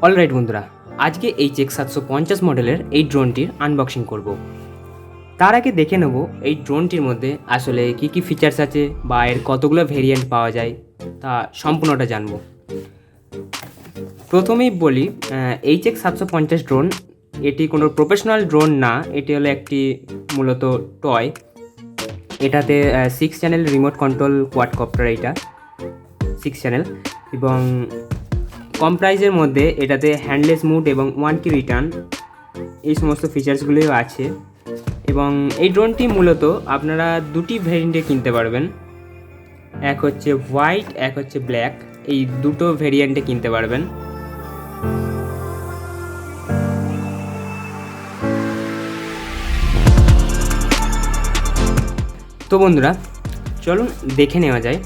Alright বন্ধুরা, আজকে HX750 মডেলের এই ড্রোনটির আনবক্সিং করব। তার আগে দেখে নেব এই ড্রোনটির মধ্যে আসলে কি কি ফিচার্স আছে বা এর কতগুলো ভেরিয়েন্ট পাওয়া যায় তা সম্পূর্ণটা জানব। প্রথমেই বলি, HX750 ড্রোন এটি কোনো প্রফেশনাল ড্রোন না, এটি হলো একটি মূলত টয়। এটাতে 6 চ্যানেল রিমোট কন্ট্রোল কোয়াডকপ্টার, এইটা 6 চ্যানেল, এবং কম প্রাইসের মধ্যে এটাতে হ্যান্ডলেস মুড এবং 1 কি রিটার্ন এই সমস্ত ফিচার্সগুলিও আছে। এবং এই ড্রোনটি মূলত আপনারা দুটি ভেরিয়েন্টে কিনতে পারবেন, এক হচ্ছে হোয়াইট, এক হচ্ছে ব্ল্যাক, এই দুটো ভেরিয়েন্টে কিনতে পারবেন। তো বন্ধুরা চলুন দেখে নেওয়া যায়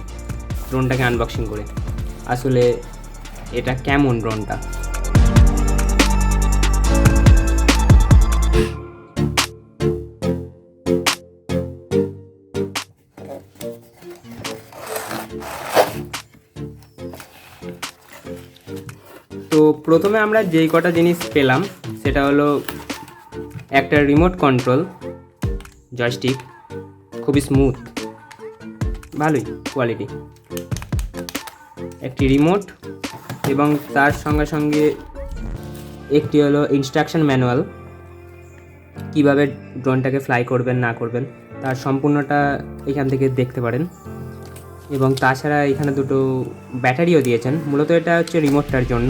ড্রোনটাকে আনবক্সিং করে আসলে এটা কেমন ড্রোনটা। তো প্রথমে আমরা যেই কটা জিনিস পেলাম সেটা হলো একটা রিমোট কন্ট্রোল জয়স্টিক, খুবই স্মুথ, ভালোই কোয়ালিটি, একটি রিমোট এবং তার সঙ্গে সঙ্গে একটি হলো ইনস্ট্রাকশন ম্যানুয়াল, কিভাবে ড্রোনটাকে ফ্লাই করবেন না করবেন তার সম্পূর্ণটা এখান থেকে দেখতে পারেন। এবং তাছাড়া এখানে দুটো ব্যাটারিও দিয়েছেন, মূলত এটা হচ্ছে রিমোটটার জন্য।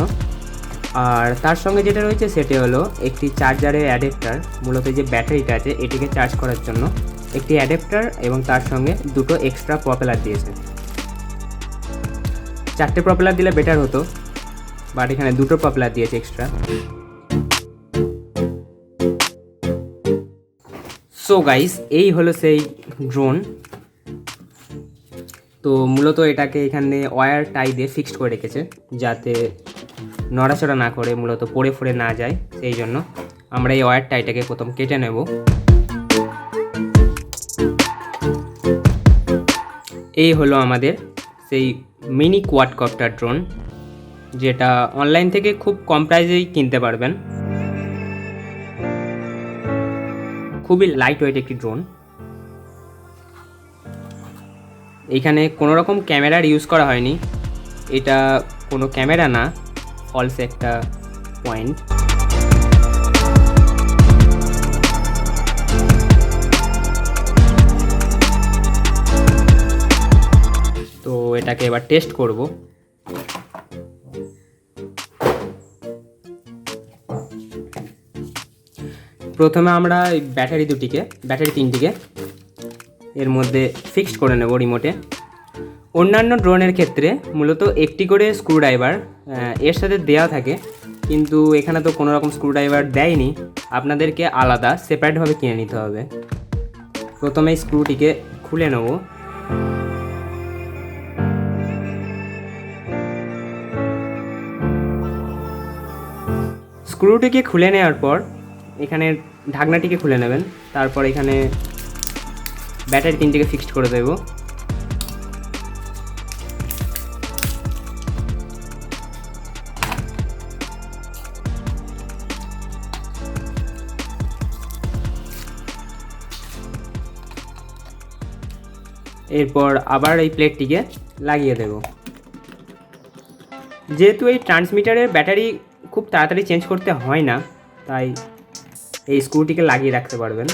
আর তার সঙ্গে যেটা রয়েছে সেটা হলো একটি চার্জারের অ্যাডাপ্টার, মূলত যে ব্যাটারিটা আছে এটিকে চার্জ করার জন্য একটি অ্যাডাপ্টার, এবং তার সঙ্গে দুটো এক্সট্রা প্রপেলার দিয়েছে। 4টে প্রপেলার দিলে বেটার হতো, বাট এখানে দুটো প্রপেলার দিয়েছে এক্সট্রা। সো গাইস, এই হলো সেই ড্রোন। তো মূলত এটাকে এখানে ওয়্যার টাই দিয়ে ফিক্সড করে রেখেছে যাতে নড়াচড়া না করে, মূলত পড়ে ফড়ে না যায়, সেই জন্য আমরা এই ওয়্যার টাইটাকে প্রথম কেটে নেব। এই হলো আমাদের সেই মিনি কোয়াডকপ্টার ড্রোন, যেটা অনলাইন থেকে খুব কম প্রাইসেই কিনতে পারবেন। খুবই লাইট ওয়েট একটি ড্রোন। এইখানে কোনো রকম ক্যামেরার ইউজ করা হয়নি, এটা কোনো ক্যামেরা না, ফলস একটা পয়েন্ট। তো এটাকে এবার টেস্ট করব। প্রথমে আমরা ব্যাটারি 3টিকে এর মধ্যে ফিক্সড করে নেব রিমোটে। অন্যান্য ড্রোনের ক্ষেত্রে মূলত একটি করে স্ক্রুড্রাইভার এর সাথে দেওয়া থাকে, কিন্তু এখানে তো কোনো রকম স্ক্রুড্রাইভার দেয়নি, আপনাদেরকে আলাদা সেপারেটভাবে কিনে নিতে হবে। প্রথমে স্ক্রুটিকে খুলে নেব। স্ক্রুটিকে খুলে নেওয়ার পর এখানে ঢাকনাটিকে খুলে নেবেন, তারপর এখানে ব্যাটারি 3টিকে ফিক্সড করে দেব। এরপর আবার এই প্লেটটিকে লাগিয়ে দেব। যেহেতু এই ট্রান্সমিটারের ব্যাটারি খুব তাড়াতাড়ি চেঞ্জ করতে হয় না, তাই এই স্ক্রুটিকে লাগিয়ে রাখতে পারবেন।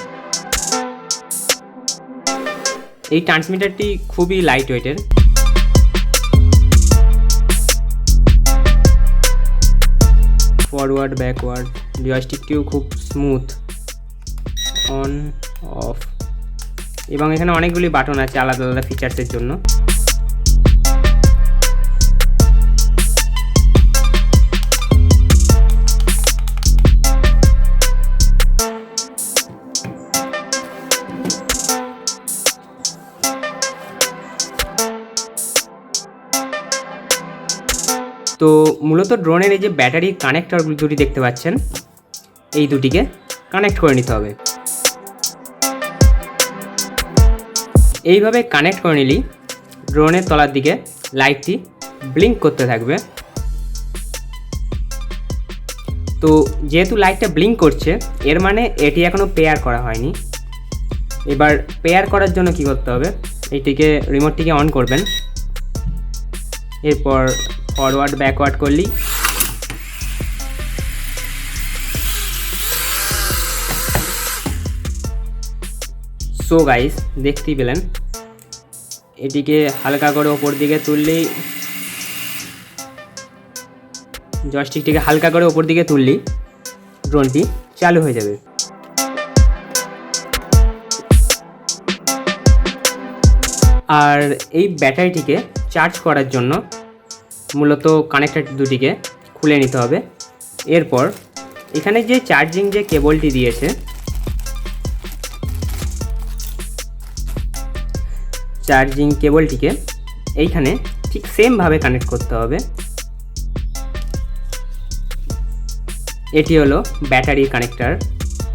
এই ট্রান্সমিটারটি খুবই লাইট ওয়েটের। ফরওয়ার্ড ব্যাকওয়ার্ড জয়স্টিকটিও খুব স্মুথ, অন অফ, এবং এখানে অনেকগুলি বাটন আছে আলাদা আলাদা ফিচার্সের জন্য। তো মূলত ড্রোনের এই যে ব্যাটারি কানেক্টর দুটি দেখতে পাচ্ছেন, এই দুটিকে কানেক্ট করে নিতে হবে। এইভাবে কানেক্ট করে নিলেই ড্রোনের তলার দিকে লাইটটি ব্লিঙ্ক করতে থাকবে। তো যেহেতু লাইটটা ব্লিঙ্ক করছে এর মানে এটি এখনও পেয়ার করা হয়নি। এবার পেয়ার করার জন্য কি করতে হবে, এইটিকে রিমোটটিকে অন করবেন, এরপর ফরওয়ার্ড ব্যাকওয়ার্ড করলেই সো গাইস দেখতেই পেলেন, এটিকে হালকা করে ওপর দিকে তুললেই, জয়স্টিকটিকে হালকা করে ওপর দিকে তুললেই ড্রোনটি চালু হয়ে যাবে। আর এই ব্যাটারিটিকে চার্জ করার জন্য মূলত কানেক্টর দুটিকে খুলে নিতে হবে। এরপর এখানে যে চার্জিং যে কেবলটি দিয়েছে, চার্জিং কেবলটিকে এইখানে ঠিক সেমভাবে কানেক্ট করতে হবে। এটি হলো ব্যাটারি কানেক্টর।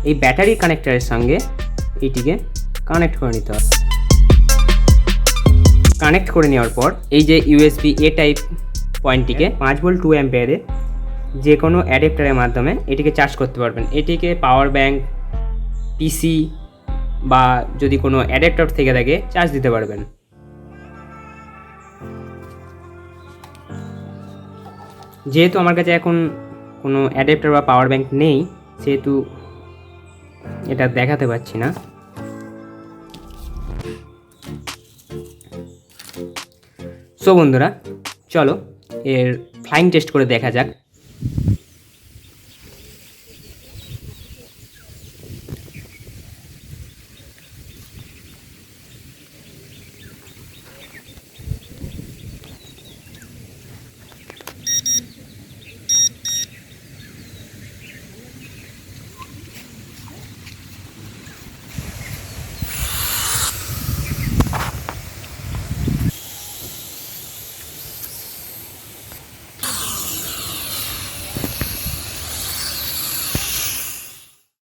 এই ব্যাটারি কানেক্টরের সঙ্গে এইটিকে কানেক্ট করে নিতে হবে। কানেক্ট করে নেওয়ার পর এই যে ইউএসবি এ টাইপ পয়েন্টটিকে 5 ভোল্ট 2 অ্যাম্পিয়ারে যে কোনো অ্যাডাপ্টারের মাধ্যমে এটিকে চার্জ করতে পারবেন। এটিকে পাওয়ার ব্যাংক, পিসি বা যদি কোনো অ্যাডাপ্টার থেকে থাকে চার্জ দিতে পারবেন। যেহেতু আমার কাছে এখন কোনো অ্যাডাপ্টার বা পাওয়ার ব্যাংক নেই, সেহেতু এটা দেখাতে পাচ্ছি না। সো বন্ধুরা, চলো এর ফ্লাইং টেস্ট করে দেখা যাক।